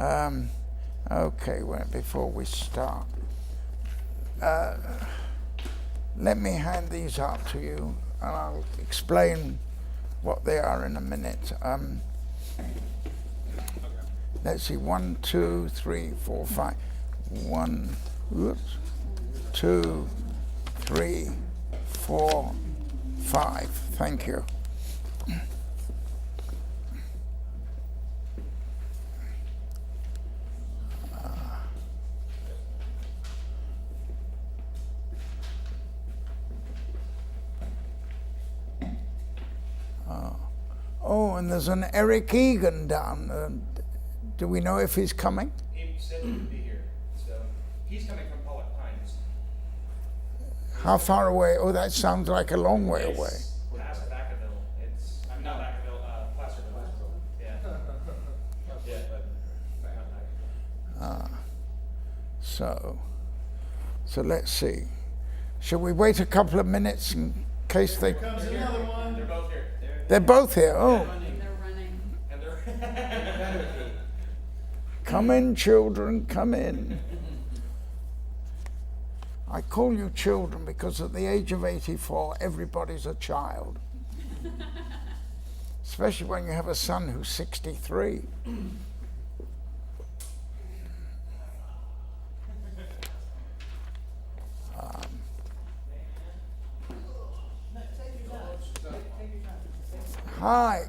Okay, well, before we start, let me hand these out to you, and I'll explain what they are in a minute. Let's see, 1, 2, 3, 4, 5. 1, 2, 3, 4, 5. Thank you. Oh, and there's an Eric Egan down. Do we know if he's coming? He said he would be here. So he's coming from Pollock Pines. How far away? Oh, that sounds like a long way away. Past Vacaville. I'm not Vacaville, Placerville. Yeah. Yeah, but not Vacaville. So let's see. Shall we wait a couple of minutes in case they... Here comes another one. They're both here. They're both here. Oh. They're running. And they're Come in, children, come in. I call you children because at the age of 84, everybody's a child. Especially when you have a son who's 63. Hi,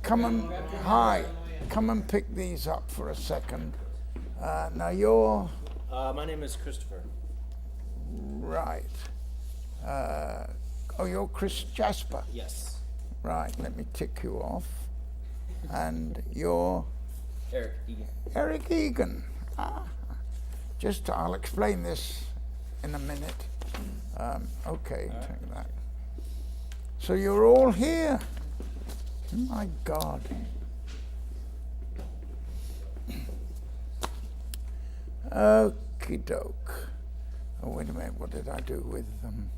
come and pick these up for a second. Now you're... My name is Christopher. Right. You're Chris Jasper. Yes. Right, let me tick you off. And you're... Eric Egan. Eric Egan. I'll explain this in a minute. Okay, take that. So you're all here. My God. Okie doke. Oh, wait a minute, what did I do with them?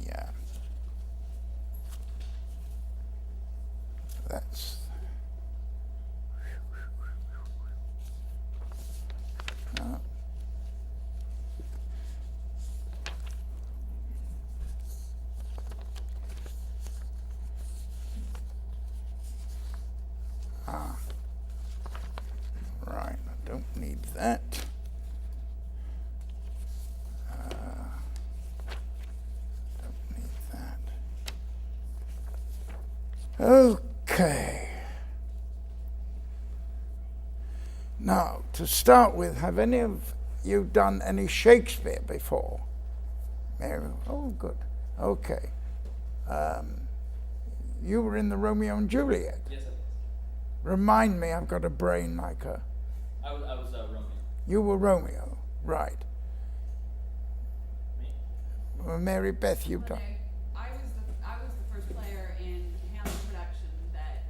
Yeah. That's... Right, I don't need that. Don't need that. Okay. Now, to start with, have any of you done any Shakespeare before? Mary? Oh, good. Okay. You were in the Romeo and Juliet? Yes, I was. Remind me, I've got a brain like a... I was Romeo. You were Romeo, right. Me? Well, Mary Beth, you've done... I was the first player in Hamlet production that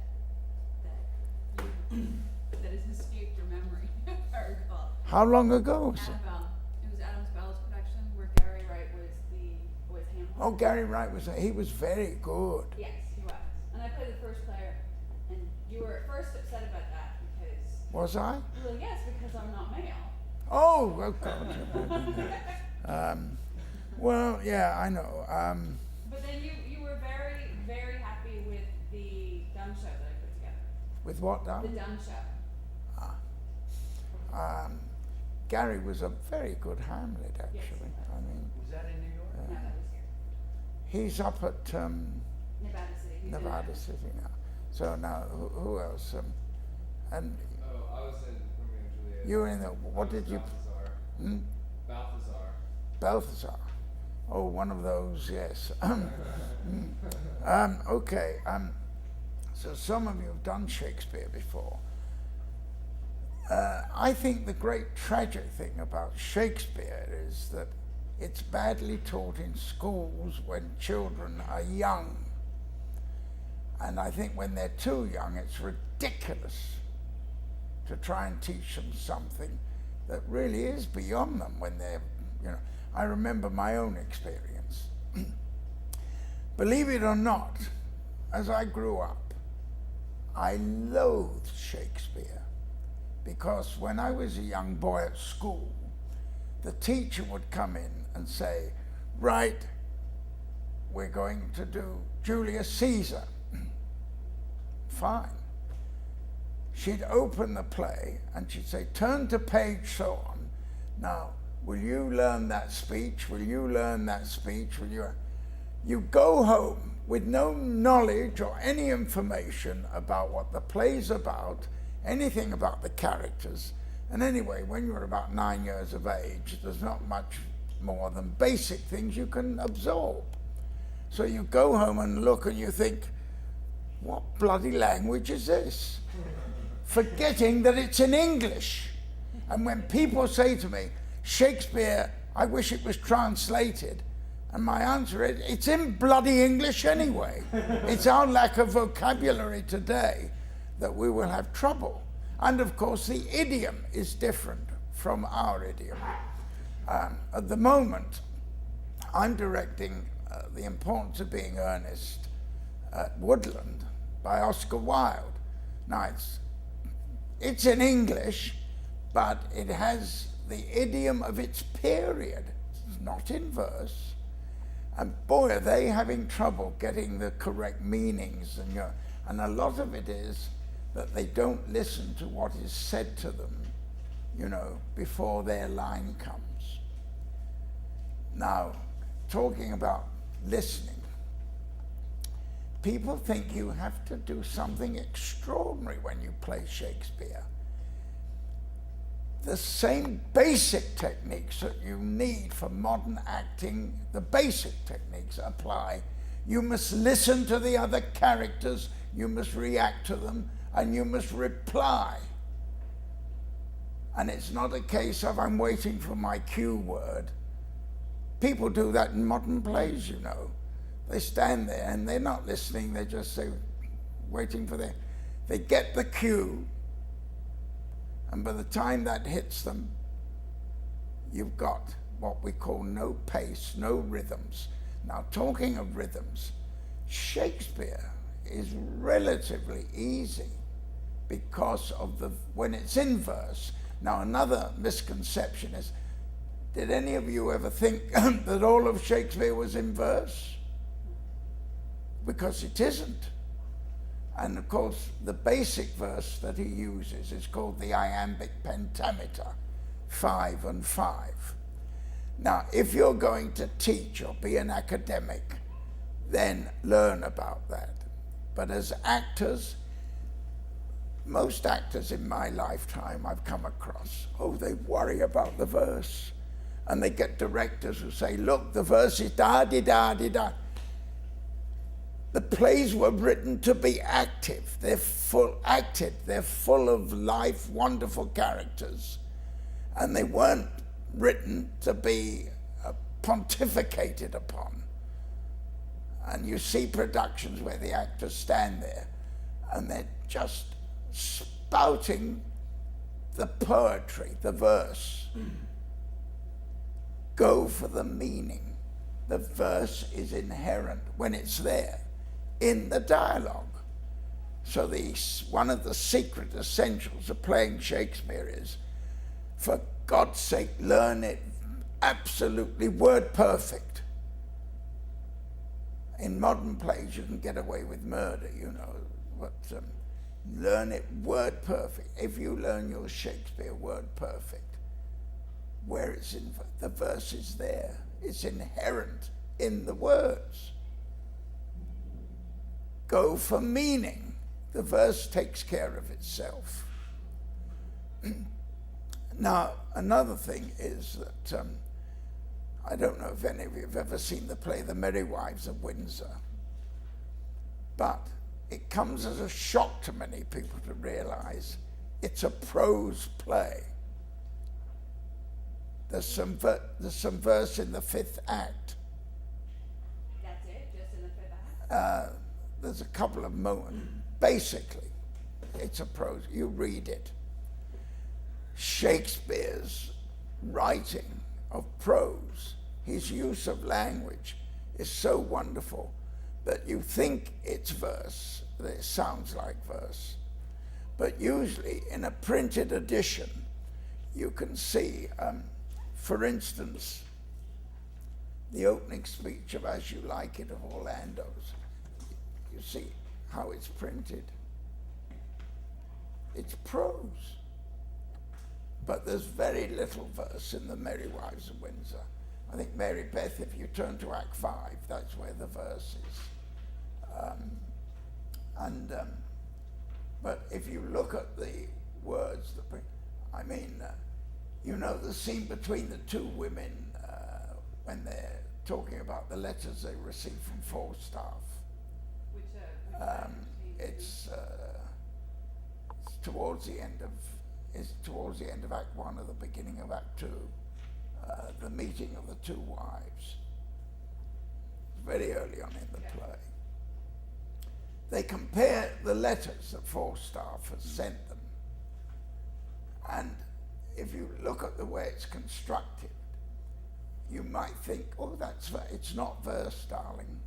has escaped your memory, if I recall. How long ago was it? Annabelle. It was Adams Bell's production where Gary Wright was Hamlet. Oh, Gary Wright he was very good. Yes, he was. And I played the first player, and you were at first upset about that because... Was I? Well, yes, because I'm not male. Oh, God. Well, yeah, I know. But then you were very, very happy with the dumb show that I put together. With what now? The dumb show. Gary was a very good Hamlet, actually. Yes. I mean, Was that in New York? No, that was here. he's up at Nevada City. He's in Nevada City now. So now, who else? And Oh, I was in Romeo and Juliet. you were in the... What did you... Balthazar. Balthazar. Balthazar. Oh, one of those, yes. Okay. So some of you have done Shakespeare before. I think the great tragic thing about Shakespeare is that it's badly taught in schools when children are young. And I think when they're too young, it's ridiculous to try and teach them something that really is beyond them when they're, I remember my own experience. Believe it or not, as I grew up, I loathed Shakespeare because when I was a young boy at school, the teacher would come in and say, right, we're going to do Julius Caesar. Fine. She'd open the play and she'd say, turn to page so on. Now, will you learn that speech? Will you learn that speech? Will you? You go home with no knowledge or any information about what the play's about, anything about the characters. And anyway, when you're about 9 years of age, there's not much more than basic things you can absorb. So you go home and look and you think, what bloody language is this? Forgetting that it's in English. And when people say to me, Shakespeare, I wish it was translated, and my answer is, it's in bloody English anyway. It's our lack of vocabulary today that we will have trouble. And of course, the idiom is different from our idiom. At the moment, I'm directing The Importance of Being Earnest at Woodland by Oscar Wilde. Now, it's in English, but it has the idiom of its period. It's not in verse. And boy, are they having trouble getting the correct meanings. And a lot of it is that they don't listen to what is said to them, before their line comes. Now, talking about listening, people think you have to do something extraordinary when you play Shakespeare. The same basic techniques that you need for modern acting, the basic techniques apply. You must listen to the other characters, you must react to them, and you must reply. And it's not a case of I'm waiting for my cue word. People do that in modern plays, They stand there and they're not listening, they're just waiting for they get the cue, and by the time that hits them, you've got what we call no pace, no rhythms. Now, talking of rhythms, Shakespeare is relatively easy because of when it's in verse. Now, another misconception is, did any of you ever think that all of Shakespeare was in verse? Because it isn't. And of course, the basic verse that he uses is called the iambic pentameter, 5 and 5. Now, if you're going to teach or be an academic, then learn about that. But as actors, most actors in my lifetime I've come across, they worry about the verse. And they get directors who say, look, the verse is da-di-da-di-da. The plays were written to be active. They're full of life, wonderful characters. And they weren't written to be pontificated upon. And you see productions where the actors stand there and they're just spouting the poetry, the verse. Go for the meaning. The verse is inherent when it's there in the dialogue. So one of the secret essentials of playing Shakespeare is, for God's sake, learn it absolutely word perfect. In modern plays, you can get away with murder, but learn it word perfect. If you learn your Shakespeare word perfect, where it's in the verse is there. It's inherent in the words. Go for meaning. The verse takes care of itself. Now, another thing is that I don't know if any of you have ever seen the play The Merry Wives of Windsor, but it comes as a shock to many people to realize it's a prose play. There's some verse in the 5th act. That's it, just in the 5th act? There's a couple of moments. Basically, it's a prose. You read it. Shakespeare's writing of prose, his use of language is so wonderful that you think it's verse. that it sounds like verse. But usually in a printed edition, you can see, for instance, the opening speech of As You Like It of Orlando's. You see how it's printed. It's prose. But there's very little verse in the Merry Wives of Windsor. I think Mary Beth, if you turn to Act 5, that's where the verse is. But if you look at the words, you know the scene between the two women when they're talking about the letters they received from Falstaff. It's towards the end of Act 1 or the beginning of Act 2, the meeting of the two wives. Very early on in the play. They compare the letters that Falstaff has sent them. And if you look at the way it's constructed, you might think, oh, it's not verse, darling.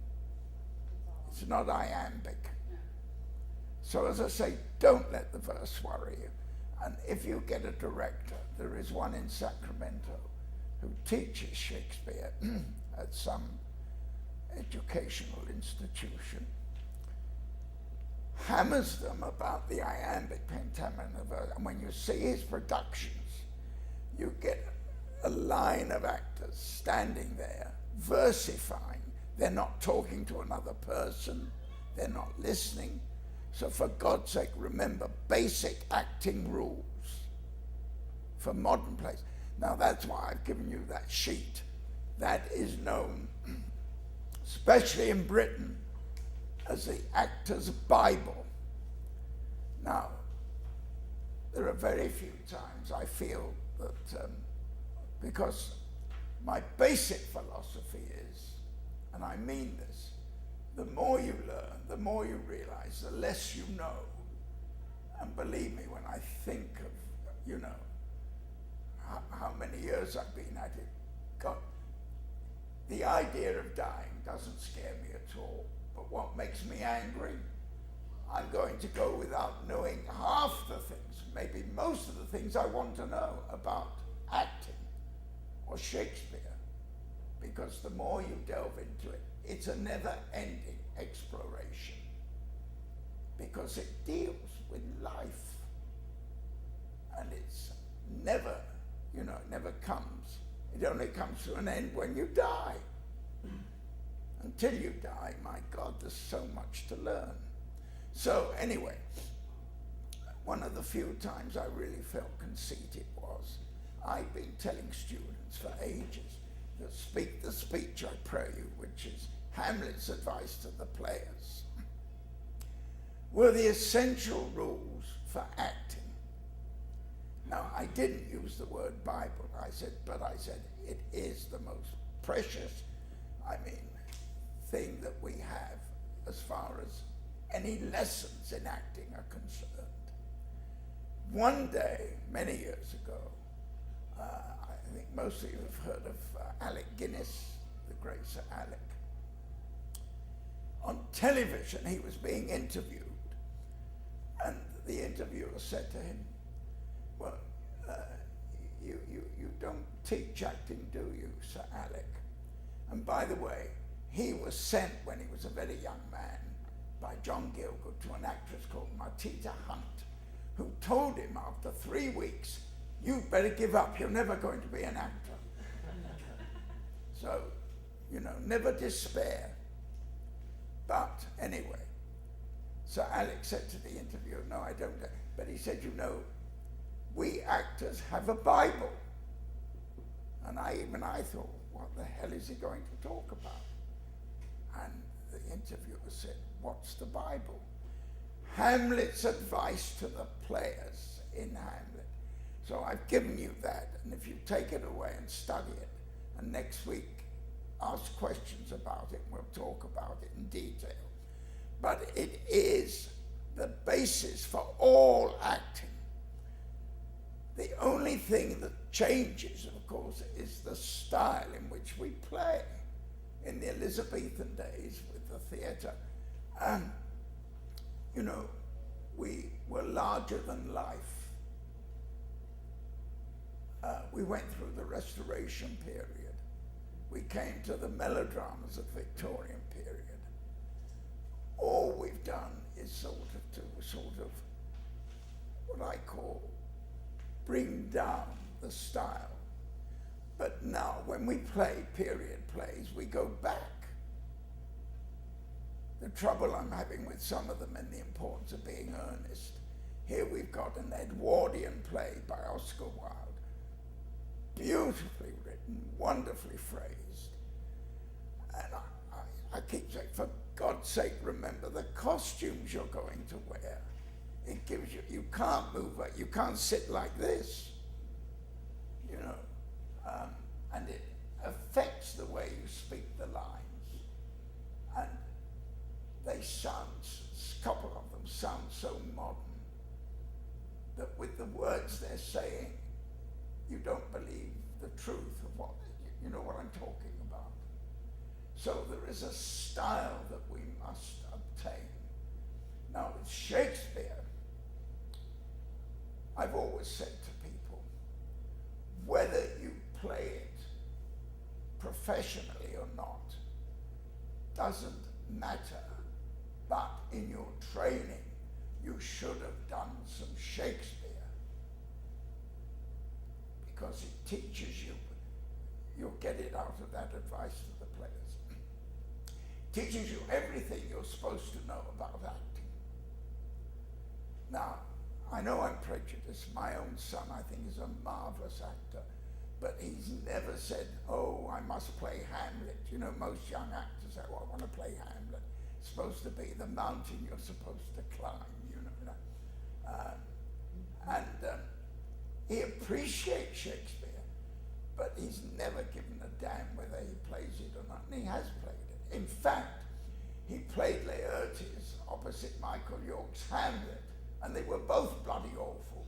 It's not iambic. So as I say, don't let the verse worry you. And if you get a director, there is one in Sacramento who teaches Shakespeare at some educational institution, hammers them about the iambic pentameter and the verse. And when you see his productions, you get a line of actors standing there versifying. They're not talking to another person. They're not listening. So for God's sake, remember basic acting rules for modern plays. Now that's why I've given you that sheet. That is known, especially in Britain, as the Actor's Bible. Now, there are very few times I feel that, because my basic philosophy is, and I mean this, the more you learn, the more you realize, the less you know. And believe me, when I think of, how many years I've been at it, God, the idea of dying doesn't scare me at all. But what makes me angry, I'm going to go without knowing half the things, maybe most of the things I want to know about acting or Shakespeare. Because the more you delve into it, it's a never-ending exploration. Because it deals with life. And it's never, it never comes. It only comes to an end when you die. Until you die, my God, there's so much to learn. So anyway, one of the few times I really felt conceited was, I've been telling students for ages that speak the speech I pray you, which is Hamlet's advice to the players, were the essential rules for acting. Now, I didn't use the word Bible, I said it is the most precious, thing that we have as far as any lessons in acting are concerned. One day, many years ago, I think most of you have heard of Alec Guinness, the great Sir Alec. On television, he was being interviewed, and the interviewer said to him, well, you don't teach acting, do you, Sir Alec? And by the way, he was sent when he was a very young man by John Gielgud to an actress called Martita Hunt, who told him after 3 weeks, you'd better give up, you're never going to be an actor. So, never despair. But anyway, so Alex said to the interviewer, no, I don't. But he said, we actors have a Bible. And I thought, what the hell is he going to talk about? And the interviewer said, what's the Bible? Hamlet's advice to the players in Hamlet. So I've given you that, and if you take it away and study it, and next week ask questions about it, we'll talk about it in detail. But it is the basis for all acting. The only thing that changes, of course, is the style in which we play. In the Elizabethan days with the theatre, you know, we were larger than life. We went through the Restoration period. We came to the melodramas of Victorian period. All we've done is sort of what I call bring down the style. But now when we play period plays, we go back. The trouble I'm having with some of them and the importance of being earnest. Here we've got an Edwardian play by Oscar Wilde. Beautifully written, wonderfully phrased. And I keep saying, for God's sake, remember the costumes you're going to wear. It gives you can't move, you can't sit like this, you know. And it affects the way you speak the lines. And they sound, a couple of them sound so modern that with the words they're saying, you don't believe the truth of what, you know what I'm talking about. So there is a style that we must obtain. Now with Shakespeare, I've always said to people, whether you play it professionally or not, doesn't matter, but in your training, you should have done some Shakespeare. Because it teaches you, you'll get it out of that advice to the players. Teaches you everything you're supposed to know about acting. Now, I know I'm prejudiced. My own son, I think, is a marvelous actor, but he's never said, oh, I must play Hamlet. You know, most young actors say, well, I want to play Hamlet. It's supposed to be the mountain you're supposed to climb, you know. He appreciates Shakespeare, but he's never given a damn whether he plays it or not, and he has played it. In fact, he played Laertes opposite Michael York's Hamlet, and they were both bloody awful.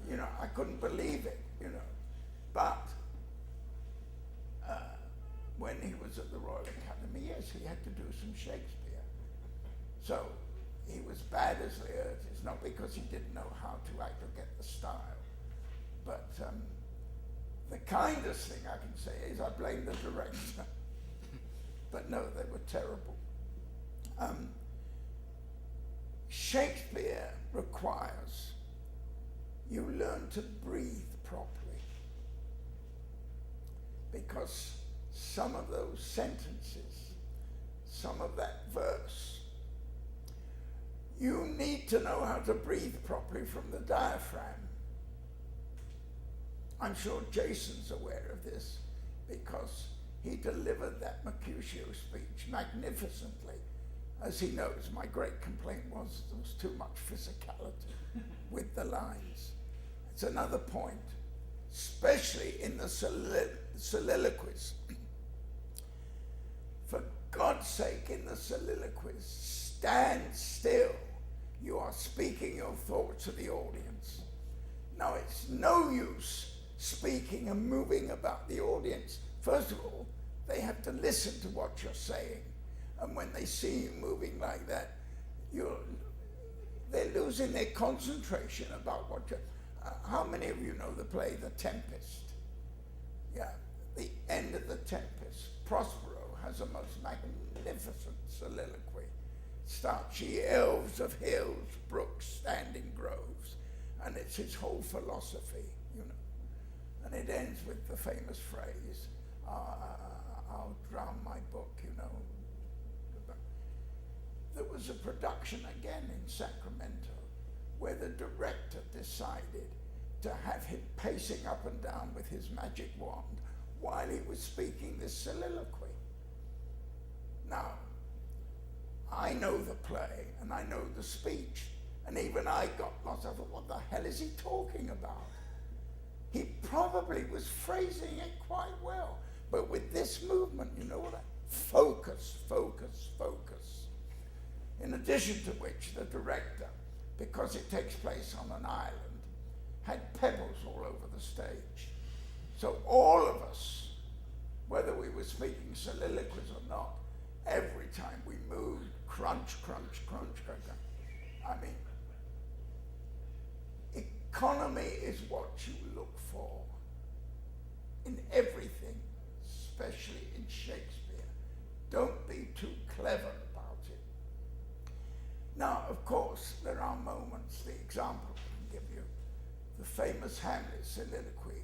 You know, I couldn't believe it, you know. But when he was at the Royal Academy, yes, he had to do some Shakespeare. So he was bad as Laertes, not because he didn't know how to act or get the style, but the kindest thing I can say is I blame the director. But no, they were terrible. Shakespeare requires you learn to breathe properly, because some of those sentences, some of that verse, you need to know how to breathe properly from the diaphragm. I'm sure Jason's aware of this because he delivered that Mercutio speech magnificently. As he knows, my great complaint was there was too much physicality with the lines. It's another point, especially in the soliloquies. For God's sake, in the soliloquies, stand still. You are speaking your thoughts to the audience. Now, it's no use speaking and moving about the audience. First of all, they have to listen to what you're saying. And when they see you moving like that, they're losing their concentration about what you're... how many of you know the play The Tempest? Yeah, the end of The Tempest. Prospero has a most magnificent soliloquy. Starts, ye elves of hills, brooks, standing groves, and it's his whole philosophy, you know. And it ends with the famous phrase, I'll drown my book, you know. There was a production again in Sacramento where the director decided to have him pacing up and down with his magic wand while he was speaking this soliloquy. Now, I know the play and I know the speech, and even I got lost. I thought, what the hell is he talking about? He probably was phrasing it quite well, but with this movement, you know what? Focus, focus, focus. In addition to which, the director, because it takes place on an island, had pebbles all over the stage. So all of us whether we were speaking soliloquies or not, every time we moved, crunch, crunch, crunch, crunch. I mean, economy is what you look for in everything, especially in Shakespeare. Don't be too clever about it. Now, of course, there are moments, the example I can give you, the famous Hamlet soliloquy,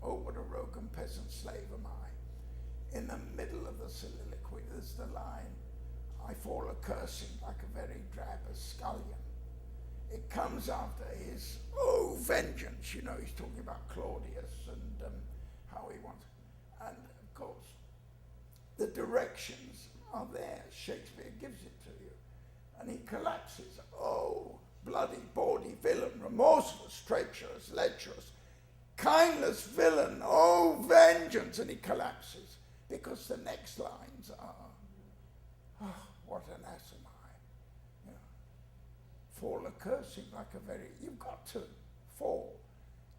"Oh, what a rogue and peasant slave am I." In the middle of the soliloquy, there's the line, "I fall a-cursing like a very drab scullion." It comes after his, "Oh, vengeance," you know, he's talking about Claudius and how he wants. And, of course, the directions are there. Shakespeare gives it to you. And he collapses. "Oh, bloody, bawdy villain, remorseless, treacherous, lecherous, kindless villain, oh, vengeance," and he collapses. Because the next lines are, "Oh, what an ass am I." You know, fall a-cursing like a very, you've got to fall.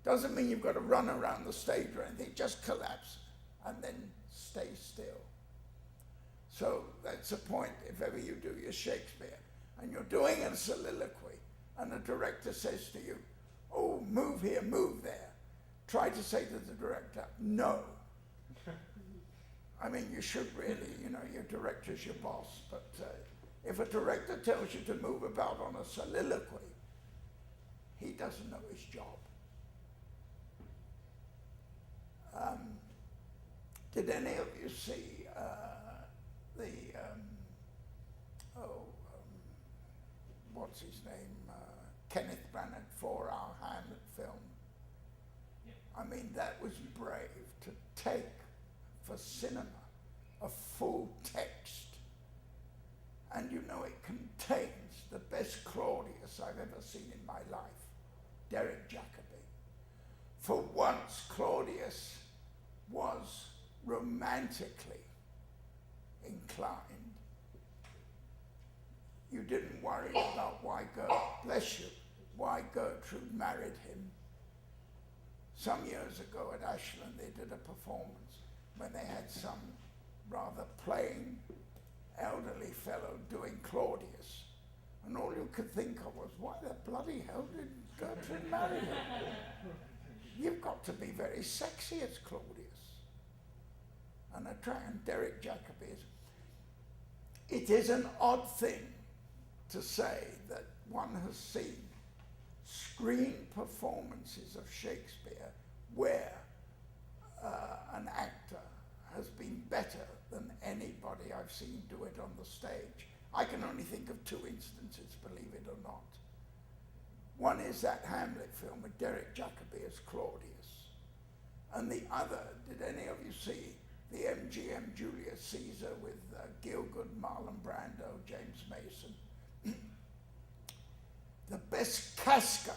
Doesn't mean you've got to run around the stage or anything, just collapse and then stay still. So that's the point, if ever you do your Shakespeare and you're doing a soliloquy and the director says to you, "Oh, move here, move there," try to say to the director, "No." I mean, you should really, you know, your director's your boss, but if a director tells you to move about on a soliloquy, he doesn't know his job. Did any of you see what's his name, Kenneth Branagh 4-hour Hamlet film? Yeah. I mean, that was brave to take for cinema a full text. And you know, it contains the best Claudius I've ever seen in my life, Derek Jacobi. For once, Claudius was romantically inclined. You didn't worry about why Gertrude married him. Some years ago at Ashland, they did a performance when they had some rather plain elderly fellow doing Claudius. And all you could think of was, why the bloody hell did Gertrude marry him? You've got to be very sexy as Claudius. And Derek Jacobi is. It is an odd thing to say that one has seen screen performances of Shakespeare where an actor has been better than anybody I've seen do it on the stage. I can only think of two instances, believe it or not. One is that Hamlet film with Derek Jacobi as Claudius. And the other, did any of you see the MGM Julius Caesar with Gielgud, Marlon Brando, James Mason? The best Casca